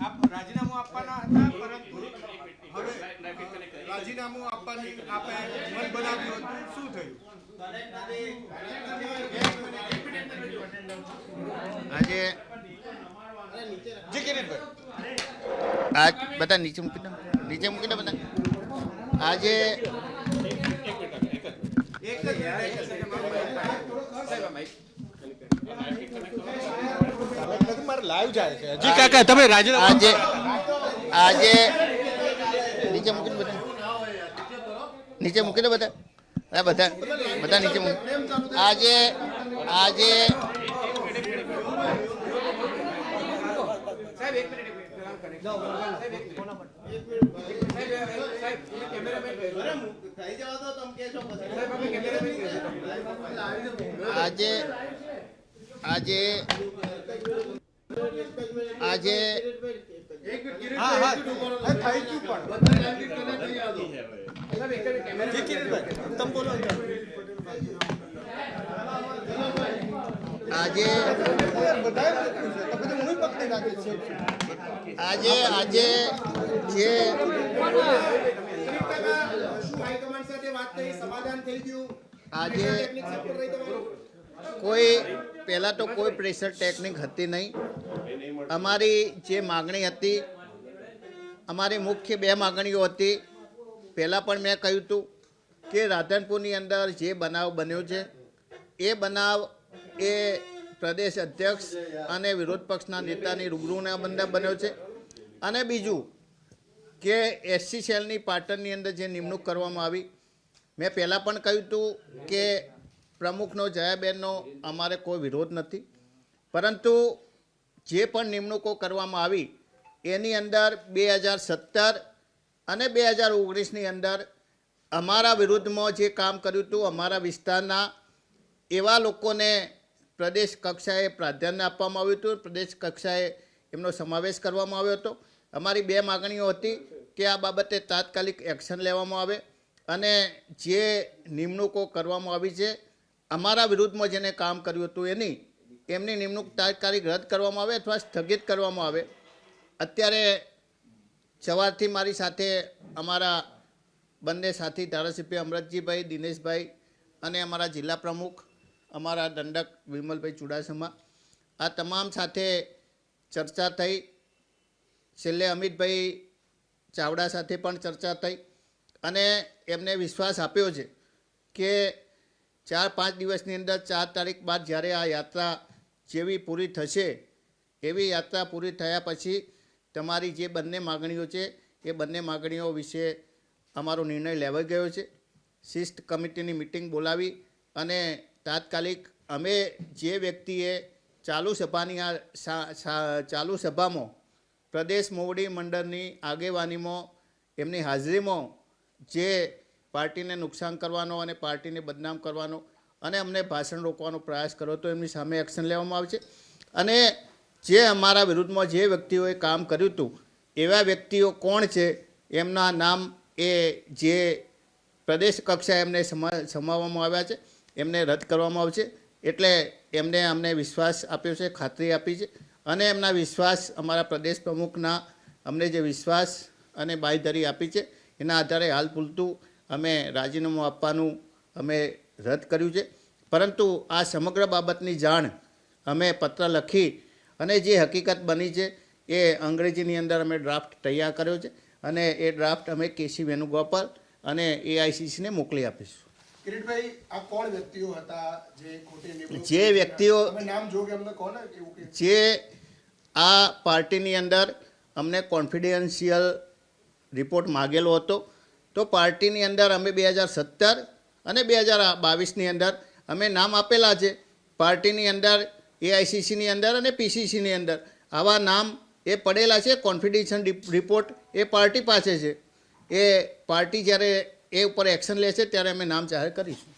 આપ રાજીનામું આપવાના હતા, પરંતુ હવે રાજીનામું આપવાની આપે મન બનાવ્યું હતું, શું થયું? આજે જી કિરીટભાઈ, આજ બધા નીચે મૂકી દો બધા. આજે મારે લાઈવ જાય છે. જી કાકા, તમે રાજીનામું આજે નીચે મૂકી દો બધા. નીચે મૂકી દો બધા. બધા નીચે આજે કોઈ પહેલાં તો કોઈ પ્રેશર ટેકનિક હતી નહીં. અમારી જે માગણી હતી, અમારી મુખ્ય બે માગણીઓ હતી. પહેલાં પણ મેં કહ્યું હતું કે રાધનપુરની અંદર જે બનાવ બન્યો છે એ બનાવ એ પ્રદેશ અધ્યક્ષ અને વિરોધ પક્ષના નેતાની રૂબરૂના બંને બન્યો છે. અને બીજું કે એસસી સેલની પાટણની અંદર જે નિમણૂક કરવામાં આવી, મેં પહેલાં પણ કહ્યું હતું કે પ્રમુખનો જયાબેનનો અમારે કોઈ વિરોધ નથી, પરંતુ જે પણ નિમણૂકો કરવામાં આવી એની અંદર 2017 અને 2019ની અંદર અમારા વિરુદ્ધમાં જે કામ કર્યું હતું, અમારા વિસ્તારના એવા લોકોને પ્રદેશ કક્ષાએ પ્રાધાન્ય આપવામાં આવ્યું હતું, પ્રદેશ કક્ષાએ એમનો સમાવેશ કરવામાં આવ્યો હતો. અમારી બે માગણીઓ હતી કે આ બાબતે તાત્કાલિક એક્શન લેવામાં આવે અને જે નિમણૂકો કરવામાં આવી છે, અમારા વિરુદ્ધમાં જેને કામ કર્યું હતું એમની નિમણૂક તાત્કાલિક રદ કરવામાં આવે અથવા સ્થગિત કરવામાં આવે. અત્યારે સવારથી મારી સાથે અમારા બંને સાથી ધારાસભ્ય અમરતજીભાઈ, દિનેશભાઈ અને અમારા જિલ્લા પ્રમુખ અમારા દંડક વિમલભાઈ ચુડાસમા, આ તમામ સાથે ચર્ચા થઈ. છેલ્લે અમિતભાઈ ચાવડા સાથે પણ ચર્ચા થઈ અને એમને વિશ્વાસ આપ્યો છે કે 4-5 દિવસની અંદર 4 તારીખ બાદ જ્યારે આ યાત્રા જેવી પૂરી થશે, એવી યાત્રા પૂરી થયા પછી તમારી જે બંને માગણીઓ છે એ બંને માગણીઓ વિશે અમારો નિર્ણય લેવાઈ ગયો છે. શિસ્ત કમિટીની મિટિંગ બોલાવી અને તાત્કાલિક અમે જે વ્યક્તિએ ચાલુ સભામાં પ્રદેશ મોવડી મંડળની આગેવાનીમાં એમની હાજરીમાં જે પાર્ટીને નુકસાન કરવાનો અને પાર્ટીને બદનામ કરવાનો અને અમને ભાષણ રોકવાનો પ્રયાસ કર્યો તો એમની સામે એક્શન લેવામાં આવશે. અને જે અમારા વિરુદ્ધમાં જે વ્યક્તિઓએ કામ કર્યું હતું એવા વ્યક્તિઓ કોણ છે, એમના નામ એ જે પ્રદેશ કક્ષાએ એમને સમાવવામાં આવ્યા છે એમને રદ કરવામાં આવશે. એટલે અમને વિશ્વાસ આપ્યો છે, ખાતરી આપી છે અને એમના વિશ્વાસ અમારા પ્રદેશ પ્રમુખના અમને જે વિશ્વાસ અને બાંયધરી આપી છે એના આધારે હાલ પૂરતું અમે રાજીનામું આપવાનું અમે રદ કર્યું છે. પરંતુ આ સમગ્ર બાબતની જાણ અમે પત્ર લખી અને જે હકીકત બની છે એ અંગ્રેજીની અંદર અમે ડ્રાફ્ટ તૈયાર કર્યો છે અને એ ડ્રાફ્ટ અમે કેસી વેણુગોપાલ અને એઆઈસીસીને મોકલી આપીશું. કિરીટભાઈ, આ કોણ વ્યક્તિઓ હતા જે વ્યક્તિઓ નામ જોગે અમને કોણ જે આ પાર્ટીની અંદર અમને કોન્ફિડેન્શિયલ રિપોર્ટ માગેલો હતો, તો પાર્ટીની અંદર અમે 2017 અને 2022ની અંદર અમે નામ આપેલા છે. પાર્ટીની અંદર એઆઈસીસીની અંદર અને પીસીસીની અંદર આવા નામ એ પડેલા છે. કોન્ફિડેન્શિયલ રિપોર્ટ એ પાર્ટી પાસે છે. એ પાર્ટી જ્યારે એ ઉપર એક્શન લેશે ત્યારે અમે નામ જાહેર કરીશું.